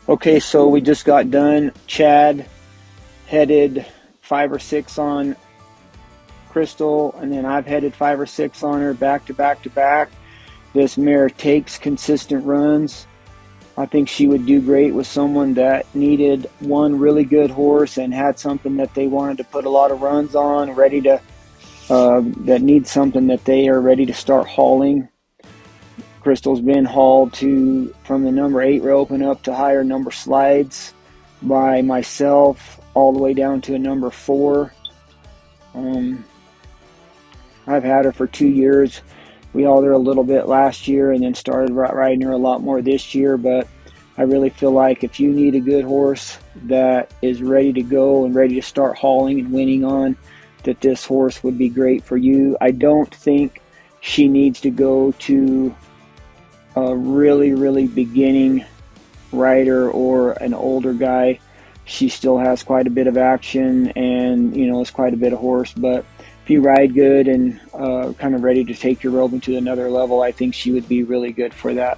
Okay, so we just got done. Chad headed 5 or 6 on Crystal, and then I've headed 5 or 6 on her back to back to back. This mare takes consistent runs. I think she would do great with someone that needed one really good horse and had something that they wanted to put a lot of runs on, ready to, that needs something that they are ready to start hauling. Crystal's been hauled to from the number 8 rope and up to higher number slides by myself, all the way down to a number 4. I've had her for 2 years. We hauled her a little bit last year and then started riding her a lot more this year, but I really feel like if you need a good horse that is ready to go and ready to start hauling and winning on, that this horse would be great for you. I don't think she needs to go to a really beginning rider or an older guy. She still has quite a bit of action and, you know, is quite a bit of horse, but if you ride good and kind of ready to take your roping to another level, I think she would be really good for that.